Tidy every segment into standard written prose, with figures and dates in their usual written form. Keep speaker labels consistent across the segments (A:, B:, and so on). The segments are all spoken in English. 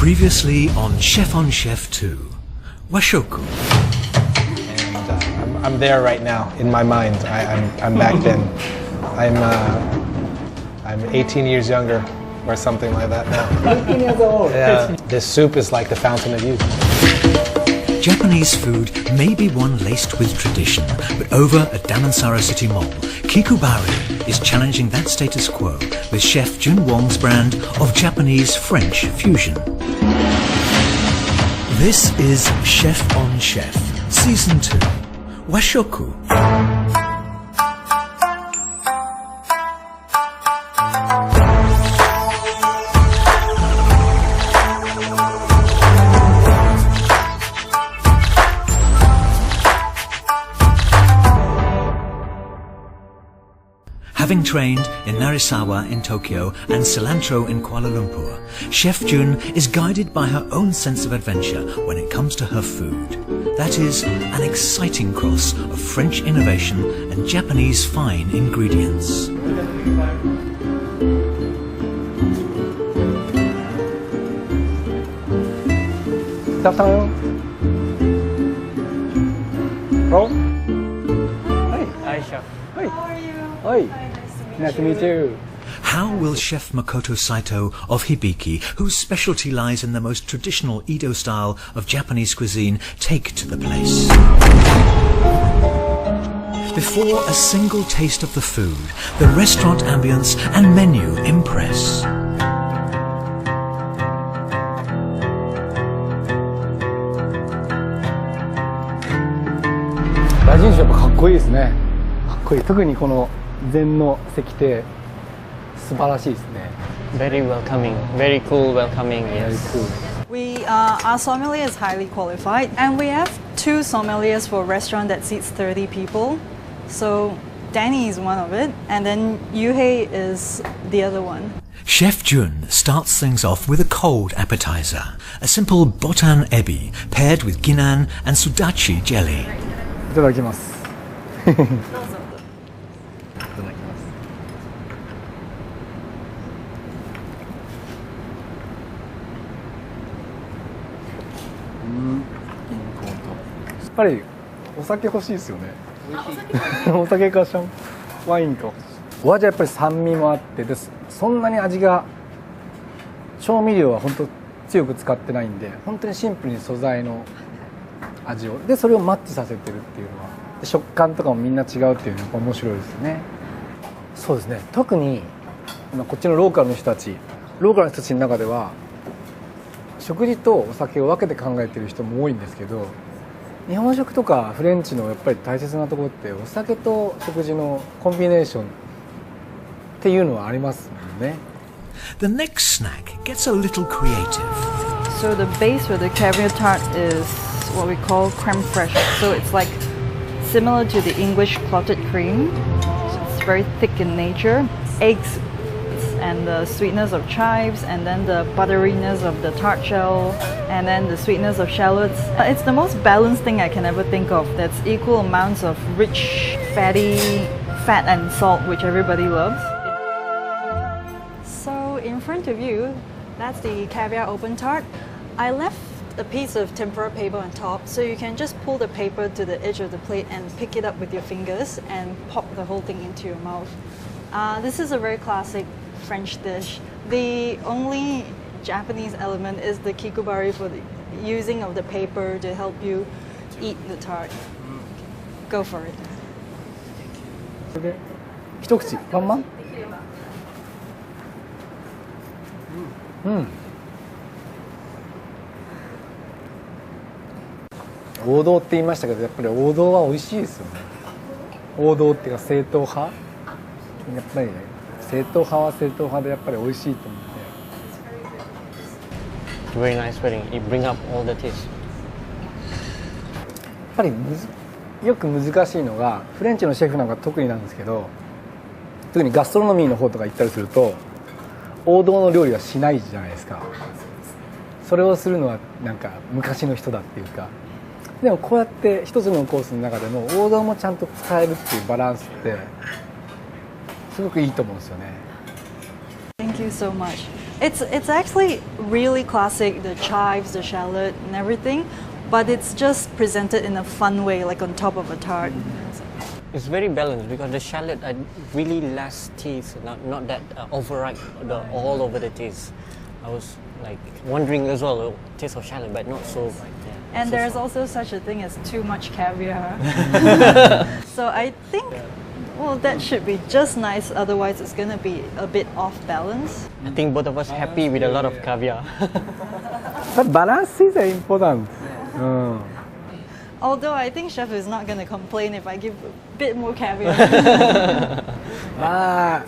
A: Previously on Chef 2, Washoku.
B: And I'm there right now in my mind. I'm back then. I'm 18 years younger or something like that now.
C: 18 years old.
B: Yeah. This soup is like the fountain of youth.
A: Japanese food may be one laced with tradition, but over at Damansara City Mall, Kikubari is challenging that status quo with Chef Jun Wong's brand of Japanese-French fusion. This is Chef on Chef, Season 2, Washoku. Having trained in Narisawa in Tokyo and Cilantro in Kuala Lumpur, Chef Jun is guided by her own sense of adventure when it comes to her food. That is, an exciting cross of French innovation and Japanese fine ingredients.
C: Good afternoon. Hello. Hi, chef. Hi.
D: How are you?
C: Hi. Nice to meet you.
A: How will Chef Makoto Saito of Hibiki, whose specialty lies in the most traditional Edo style of Japanese cuisine, take to the place? Before a single taste of the food, the restaurant ambience and menu impress.
C: 大臣酒やっぱかっこいいですね。かっこいい。特にこの禅の石庭、素晴らしいですね。
E: Very welcoming, very cool, welcoming.
C: Very
E: Yes.
C: cool.
D: Our sommelier is highly qualified, and we have 2 sommeliers for a restaurant that seats 30 people. So Danny is one of it, and then Yuhei is the other one.
A: Chef Jun starts things off with a cold appetizer, a simple botan ebi paired with ginnan and sudachi jelly.
C: いただきます。いただきます。やっぱりお酒欲しいですよね。お酒かワインか。お味はやっぱり酸味もあってです。そんなに味が調味料は本当強く使ってないんで、本当にシンプルに素材の味をでそれをマッチさせてるっていうのはで食感とかもみんな違うっていうのはやっぱ面白いですよね。そうですね。特にこっちのローカルの人たちの中では食事とお酒を分けて考えてる人も多いんですけど、日本食とかフレンチのやっぱり大切なところってお酒と食事のコンビネーションっていうのはありますもんね。
A: The next snack gets a little creative.
D: So the base for the caviar tart is what we call creme fraiche. So it's like similar to the English clotted cream. So it's very thick in nature. Eggs and the sweetness of chives, and then the butteriness of the tart shell, and then the sweetness of shallots. It's the most balanced thing I can ever think of. That's equal amounts of rich, fatty fat and salt, which everybody loves. So in front of you, that's the caviar open tart. I left a piece of tempura paper on top, so you can just pull the paper to the edge of the plate and pick it up with your fingers and pop the whole thing into your mouth. This is a very classic French dish. The only Japanese element is the kikubari for the using of the paper to help you eat the tart. Go for it.
C: それで一口パンマン。うん。王道って言いましたけど、やっぱり王道は美味しいですよね。王道っていうか正統派。やっぱりね、正統派は正統派でやっぱり美味しいと思って。
E: Very nice wedding. It bring up all the taste.
C: やっぱりよく難しいのがフレンチのシェフなんか特になんですけど、特にガストロノミーの方とか行ったりすると王道の料理はしないじゃないですか。それをするのはなんか昔の人だっていうか。でもこうやって一つのコースの中でも王道もちゃんと使えるっていうバランスってすごくいいと思うんですよね。
D: Thank you so much. It's actually really classic, the chives, the shallot, and everything, but it's just presented in a fun way, like on top of a tart.
E: It's very balanced because the shallot are really less taste, not that overripe, all over the taste. I was like wondering as well, the taste of shallot, but not so.
D: And
E: so
D: there's
E: strong.
D: also such a thing as too much caviar. So I think, well, that should be just nice, otherwise it's gonna be a bit off balance.
E: I think both of us happy with a lot of caviar.
C: But balance is important.
D: Although I think chef is not gonna complain if I give a bit more caviar.
C: まあ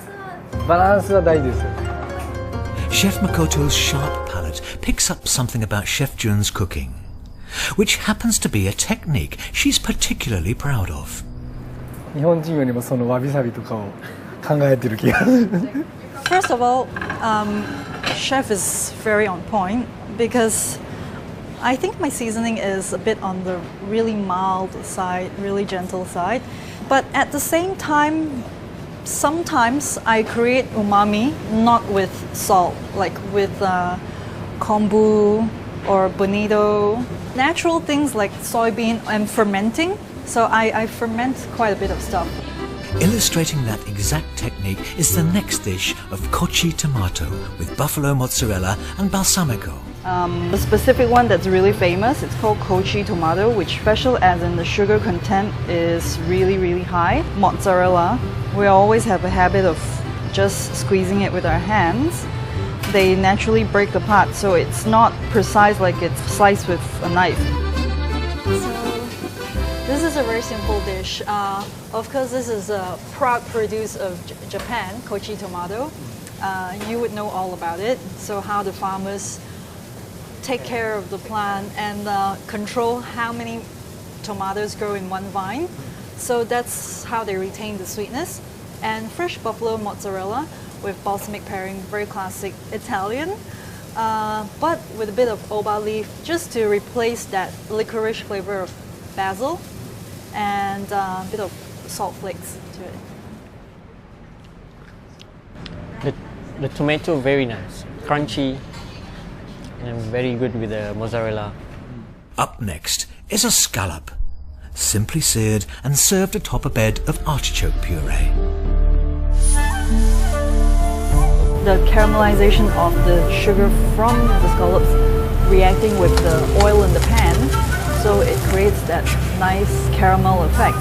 C: バランスは大事ですよ。
A: Chef Makoto's sharp palate picks up something about Chef Jun's cooking, which happens to be a technique she's particularly proud of.
C: 日本人よりもそのわびさびとかを考えてる気がする。
D: First of all, chef is very on point because I think my seasoning is a bit on the really mild side, really gentle side. But at the same time, sometimes I create umami not with salt, like with kombu or bonito. Natural things like soybean and fermenting. So I ferment quite a bit of stuff.
A: Illustrating that exact technique is the next dish of kochi tomato with buffalo mozzarella and balsamico.
D: The specific one that's really famous, it's called kochi tomato, which special as in the sugar content is really, really high. Mozzarella, we always have a habit of just squeezing it with our hands. They naturally break apart, so it's not precise like it's sliced with a knife. This is a very simple dish. Of course, this is a proud produce of Japan, kochi tomato. You would know all about it. So how the farmers take care of the plant and control how many tomatoes grow in one vine. So that's how they retain the sweetness. And fresh buffalo mozzarella with balsamic pairing, very classic Italian. But with a bit of oba leaf just to replace that licorice flavor of basil and a bit of salt flakes to it.
E: The tomato very nice, crunchy, and very good with the mozzarella.
A: Up next is a scallop, simply seared and served atop a bed of artichoke puree.
D: The caramelization of the sugar from the scallops reacting with the oil in the pan, so it creates that nice caramel effect.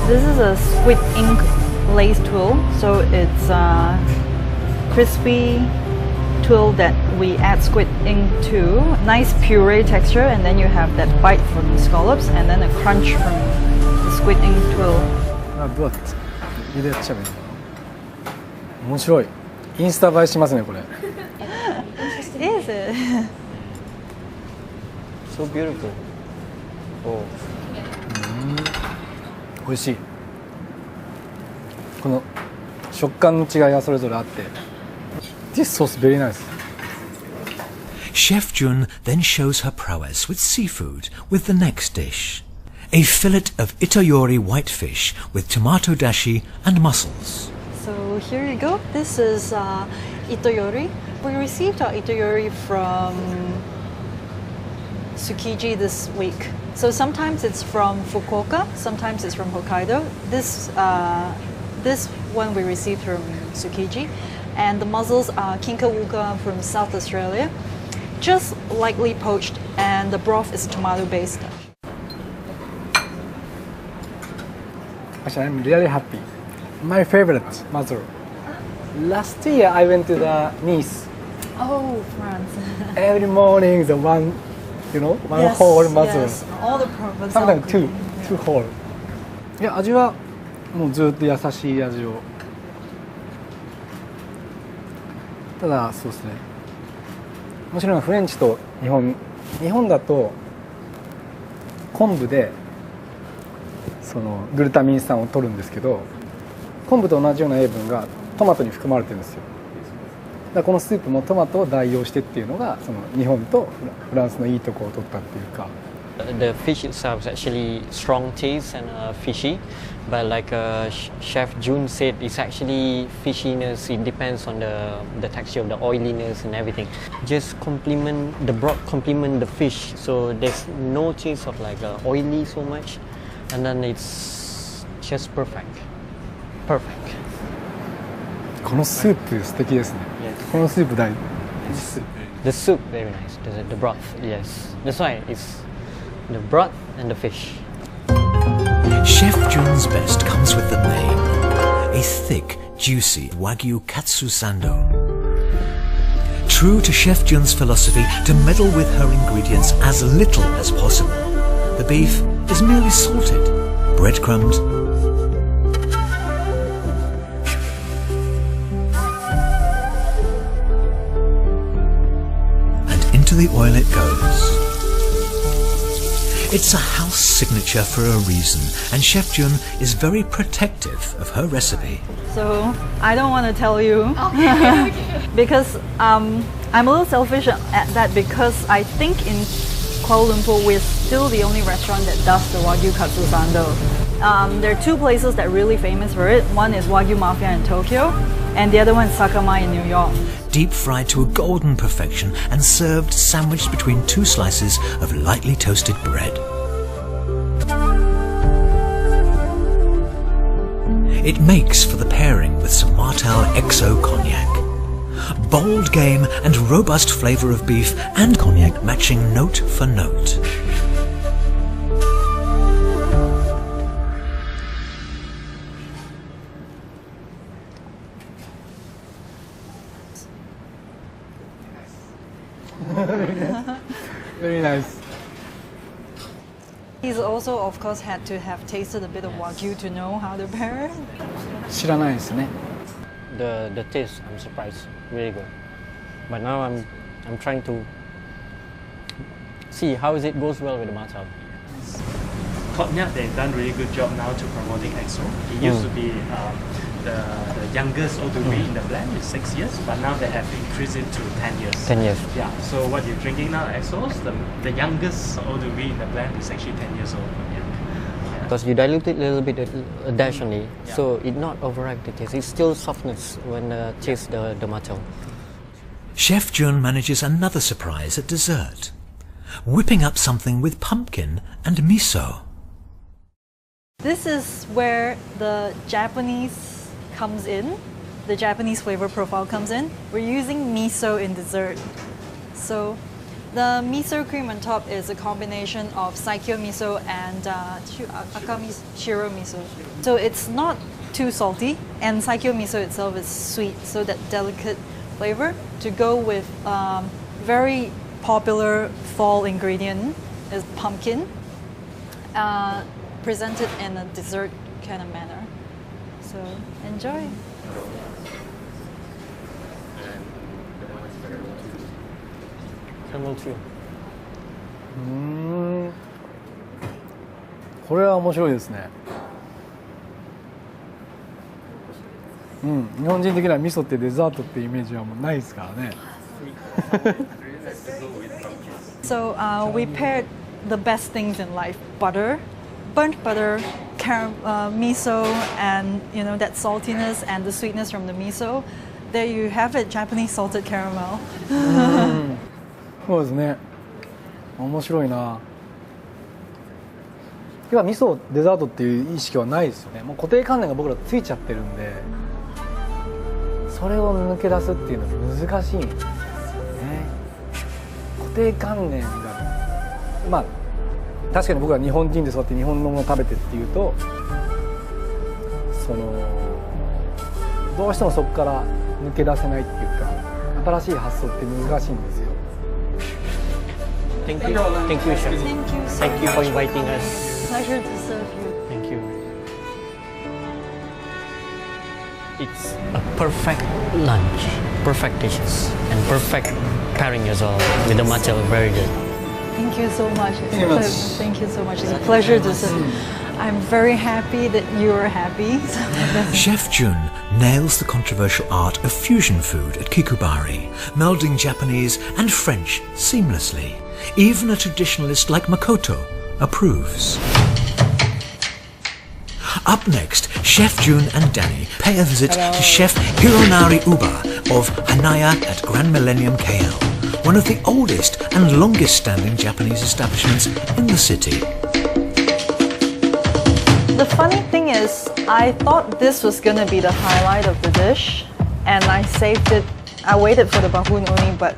D: This is a squid ink lace twill, so it's a crispy twill that we add squid ink to. Nice puree texture, and then you have that bite from the scallops and then a crunch from the squid ink twill.
C: どうやって茹でやっちゃえばいいのかな。面白い。インスタ映えしますねこれ。
D: Is it?
E: So beautiful. Oh,
C: 美味しい。この食感の違いがそれぞれあって。This sauce very nice.
A: Chef Jun then shows her prowess with seafood with the next dish. A fillet of itoyori whitefish with tomato dashi and mussels.
D: So here you go. This is itoyori. We received our itoyori from Tsukiji this week. So sometimes it's from Fukuoka, sometimes it's from Hokkaido. This one we received from Tsukiji. And the mussels are kinkawuka from South Australia. Just lightly poached, and the broth is tomato based.
C: Actually, I'm really happy. My favorite mussel. Last year I went to the Nice.
D: Oh, France.
C: Every morning the one, one
D: Yes,
C: whole mussel.
D: yes. All the Provençal
C: Sometimes two
D: cuisine.
C: whole. いや味はもうずっと優しい味を。ただそうですね。もちろんフレンチと日本だと昆布でそのグルタミン酸を取るんですけど、昆布と同じような成分がトマトに含まれてるんですよ。らこのスープもトマトを代用してっていうのがその日本とフランスのいいところを取ったっていうか。
E: The fish itself is actually strong taste and fishy, but like Chef Jun said, it's actually fishiness. It depends on the texture of the oiliness and everything. Just complement the broth, complement the fish. So there's no taste of like oily so much, and then it's just perfect. Perfect.
C: このスープ素敵ですね。このスープ大事。
E: The soup very nice. The broth, yes. That's why it's the broth and the fish.
A: Chef Jun's best comes with the name. A thick, juicy Wagyu Katsu Sando. True to Chef Jun's philosophy to meddle with her ingredients as little as possible, the beef is merely salted, breadcrumbed, and into the oil it goes. It's a house signature for a reason, and Chef Jun is very protective of her recipe.
D: So I don't want to tell you because I'm a little selfish at that, because I think in Kuala Lumpur we're still the only restaurant that does the Wagyu Katsu Sando. There are two places that are really famous for it. One is Wagyu Mafia in Tokyo, and the other one is Sakamai in New York.
A: Deep fried to a golden perfection and served sandwiched between two slices of lightly toasted bread. It makes for the pairing with some Martell XO cognac. Bold game and robust flavour of beef and cognac matching note for note.
C: Very nice.
D: He's also, of course, had to have tasted a bit of Wagyu to know how to pair it.
C: 知らないですね。
E: The taste, I'm surprised, really good. But now I'm trying to see how it goes well with the Martell.
F: Cognac, they've done really good job now to promoting XO. It used to be the youngest eau de vie in the blend is 6 years, but now they have increased it to 10 years.
E: 10 years.
F: Yeah, so what you're drinking now, XOs, the youngest eau de vie in the blend is actually 10 years old. Yeah.
E: Because you dilute it a little bit, a dash only, so it not overripe the taste. It's still softness when taste the Martell.
A: Chef Jun manages another surprise at dessert, whipping up something with pumpkin and miso.
D: This is where the Japanese comes in, the Japanese flavor profile comes in. We're using miso in dessert. So the miso cream on top is a combination of Saikyo miso and Shiro miso. So it's not too salty, and Saikyo miso itself is sweet, so that delicate flavor to go with very popular fall ingredient is pumpkin, presented in a dessert kind of manner. So enjoy.
E: Caramel too.
C: これは面白いですね。日本人的には味噌ってデザートってイメージはもうないですからね。
D: So we paired the best things in life: butter, burnt butter, miso, and that saltiness and the sweetness from the miso. There you have it, Japanese salted caramel.
C: そうですね。面白いな。今味噌デザートっていう意識はないですよね。もう固定観念が僕らついちゃってるんで、それを抜け出すっていうのは難しいんですよね。固定観念が確かに僕ら日本人でそうやって日本のものを食べてっていうと、どうしてもそこから抜け出せないっていうか、新しい発想って難しいんですよ。
E: Thank you, Chef. Thank you for inviting us.
D: Pleasure to serve you.
E: Thank you. It's a perfect lunch, perfect dishes, and perfect pairing as well with the matcha. Very good.
D: Thank you so much. Thank you so much. It's a pleasure to serve. I'm very happy that you are happy.
A: Chef Jun nails the controversial art of fusion food at Kikubari, melding Japanese and French seamlessly. Even a traditionalist like Makoto approves. Up next, Chef Jun and Danny pay a visit to Chef Hironari Uba of Hanaya at Grand Millennium KL, one of the oldest and longest standing Japanese establishments in the city.
D: The funny thing is, I thought this was gonna be the highlight of the dish, and I saved it. I waited for the baboon uni, but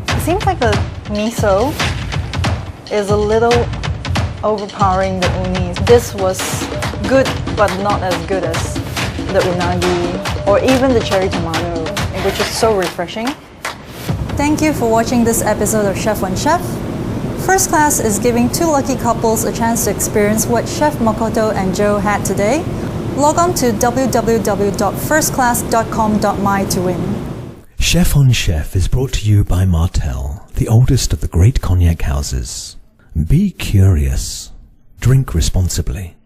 D: it seems like the miso is a little overpowering the uni. This was good, but not as good as the unagi or even the cherry tomato, which is so refreshing. Thank you for watching this episode of Chef on Chef. First Class is giving two lucky couples a chance to experience what Chef Makoto and Joe had today. Log on to www.firstclass.com.my to win.
A: Chef on Chef is brought to you by Martell, the oldest of the great cognac houses. Be curious. Drink responsibly.